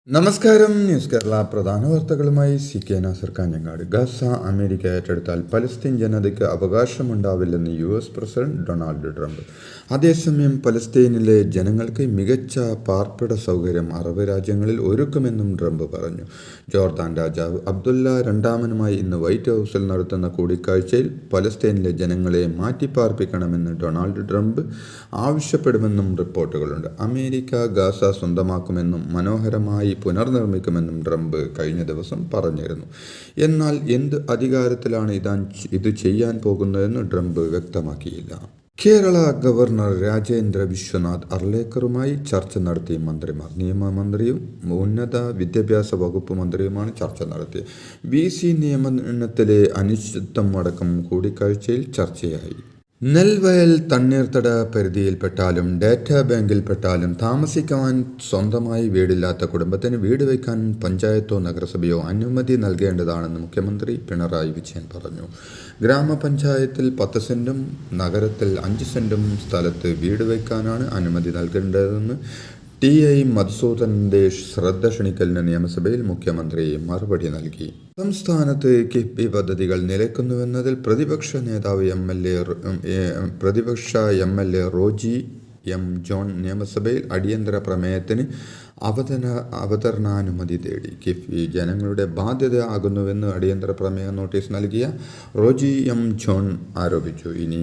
നമസ്കാരം. ന്യൂസ് കേരള പ്രധാന വാർത്തകളുമായി CK Nasar Kanhangad. Gaza America ഏറ്റെടുത്താൽ പലസ്തീൻ ജനതയ്ക്ക് അവകാശമുണ്ടാവില്ലെന്ന് US പ്രസിഡന്റ് ഡൊണാൾഡ് ട്രംപ്. അതേസമയം പലസ്തീനിലെ ജനങ്ങൾക്ക് മികച്ച പാർപ്പിട സൗകര്യം അറബ് രാജ്യങ്ങളിൽ ഒരുക്കുമെന്നും ട്രംപ് പറഞ്ഞു. ജോർദാൻ രാജാവ് അബ്ദുല്ല രണ്ടാമനുമായി ഇന്ന് വൈറ്റ് ഹൗസിൽ നടത്തുന്ന കൂടിക്കാഴ്ചയിൽ പലസ്തീനിലെ ജനങ്ങളെ മാറ്റിപ്പാർപ്പിക്കണമെന്ന് ഡൊണാൾഡ് ട്രംപ് ആവശ്യപ്പെടുമെന്നും റിപ്പോർട്ടുകളുണ്ട്. അമേരിക്ക ഗാസ സ്വന്തമാക്കുമെന്നും മനോഹരമായി പുനർനിർമ്മിക്കുമെന്നും ട്രംപ് കഴിഞ്ഞ ദിവസം പറഞ്ഞിരുന്നു. എന്നാൽ എന്ത് അധികാരത്തിലാണ് ഇത് ചെയ്യാൻ പോകുന്നതെന്ന് ട്രംപ് വ്യക്തമാക്കിയില്ല. കേരള ഗവർണർ രാജേന്ദ്ര വിശ്വനാഥ് അർലേക്കറുമായി ചർച്ച നടത്തി മന്ത്രിമാർ. നിയമമന്ത്രിയും ഉന്നത വിദ്യാഭ്യാസ വകുപ്പ് മന്ത്രിയുമാണ് ചർച്ച നടത്തിയത്. VC നിയമനത്തിലെ അനിശ്ചിതത്വം അടക്കം കൂടിക്കാഴ്ചയിൽ ചർച്ചയായി. നെൽവയൽ തണ്ണീർത്തട പരിധിയിൽപ്പെട്ടാലും ഡാറ്റാ ബാങ്കിൽപ്പെട്ടാലും താമസിക്കുവാൻ സ്വന്തമായി വീടില്ലാത്ത കുടുംബത്തിന് വീട് വയ്ക്കാൻ പഞ്ചായത്തോ നഗരസഭയോ അനുമതി നൽകേണ്ടതാണെന്ന് മുഖ്യമന്ത്രി പിണറായി വിജയൻ പറഞ്ഞു. ഗ്രാമപഞ്ചായത്തിൽ 10 സെന്റും നഗരത്തിൽ 5 സെന്റും സ്ഥലത്ത് വീട് വയ്ക്കാനാണ് അനുമതി നൽകേണ്ടതെന്ന് TI മധുസൂദനന്റെ ശ്രദ്ധ ക്ഷണിക്കലിന് നിയമസഭയിൽ മുഖ്യമന്ത്രി മറുപടി നൽകി. സംസ്ഥാനത്ത് കിഫ്ബി പദ്ധതികൾ നിലയ്ക്കുന്നുവെന്നതിൽ പ്രതിപക്ഷ MLA റോജി ജോൺ നിയമസഭയിൽ അടിയന്തര പ്രമേയത്തിന് അവതരണാനുമതി തേടി. കിഫ്ബി ജനങ്ങളുടെ ബാധ്യത ആകുന്നുവെന്ന് അടിയന്തര പ്രമേയ നോട്ടീസ് നൽകിയ റോജി ജോൺ ആരോപിച്ചു. ഇനി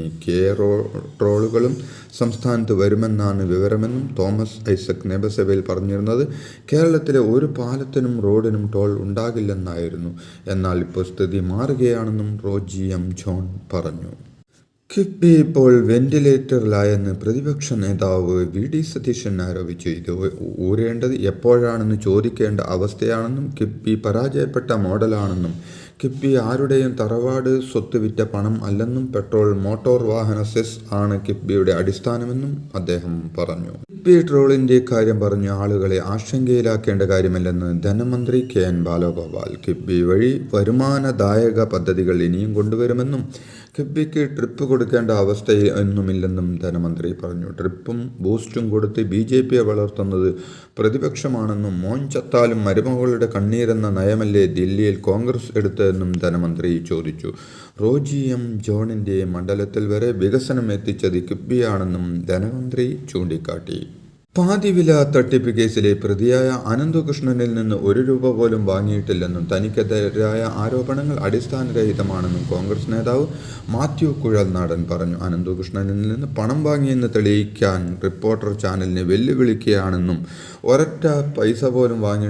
ട്രോളുകളും സംസ്ഥാനത്ത് വരുമെന്നാണ് വിവരമെന്നും തോമസ് ഐസക് നിയമസഭയിൽ പറഞ്ഞിരുന്നത്. കേരളത്തിലെ ഒരു പാലത്തിനും റോഡിനും ടോൾ ഉണ്ടാകില്ലെന്നായിരുന്നു. എന്നാൽ ഇപ്പോൾ സ്ഥിതി മാറുകയാണെന്നും റോജി ജോൺ പറഞ്ഞു. കിഫ്ബി ഇപ്പോൾ വെന്റിലേറ്ററിലായെന്ന് പ്രതിപക്ഷ നേതാവ് VD സതീശൻ ആരോപിച്ചു. ഇത് ഊരേണ്ടത് എപ്പോഴാണെന്ന് ചോദിക്കേണ്ട അവസ്ഥയാണെന്നും കിഫ്ബി പരാജയപ്പെട്ട മോഡലാണെന്നും കിഫ്ബി ആരുടെയും തറവാട് സ്വത്ത് വിറ്റ പണം അല്ലെന്നും മോട്ടോർ വാഹന സെസ് ആണ് കിഫ്ബിയുടെ അടിസ്ഥാനമെന്നും അദ്ദേഹം പറഞ്ഞു. കിഫ്ബി ട്രോളിന്റെ കാര്യം പറഞ്ഞ് ആളുകളെ ആശങ്കയിലാക്കേണ്ട കാര്യമല്ലെന്ന് ധനമന്ത്രി KN ബാലഗോപാൽ. കിഫ്ബി വഴി വരുമാനദായക പദ്ധതികൾ ഇനിയും കൊണ്ടുവരുമെന്നും കിഫ്ബിക്ക് ട്രിപ്പ് കൊടുക്കേണ്ട അവസ്ഥയൊന്നുമില്ലെന്നും ധനമന്ത്രി പറഞ്ഞു. ട്രിപ്പും ബൂസ്റ്റും കൊടുത്ത് BJPയെ വളർത്തുന്നത് പ്രതിപക്ഷമാണെന്നും മോൻ ചത്താലും മരുമകളുടെ കണ്ണീരെന്ന നയമല്ലേ ദില്ലിയിൽ കോൺഗ്രസ് എടുത്തതെന്നും ധനമന്ത്രി ചോദിച്ചു. റോജി ജോണിന്റെ മണ്ഡലത്തിൽ വരെ വികസനം എത്തിച്ചത് കിഫ്ബിയാണെന്നും ധനമന്ത്രി ചൂണ്ടിക്കാട്ടി. പാതിവില തട്ടിപ്പ് കേസിലെ പ്രതിയായ അനന്തകൃഷ്ണനിൽ നിന്ന് ₹1 പോലും വാങ്ങിയിട്ടില്ലെന്നും തനിക്കെതിരായ ആരോപണങ്ങൾ അടിസ്ഥാനരഹിതമാണെന്നും കോൺഗ്രസ് നേതാവ് മാത്യു കുഴൽനാടൻ പറഞ്ഞു. അനന്തകൃഷ്ണനിൽ നിന്ന് പണം വാങ്ങിയെന്ന് തെളിയിക്കാൻ റിപ്പോർട്ടർ ചാനലിനെ വെല്ലുവിളിക്കുകയാണെന്നും ഒരൊറ്റ പൈസ പോലും വാങ്ങി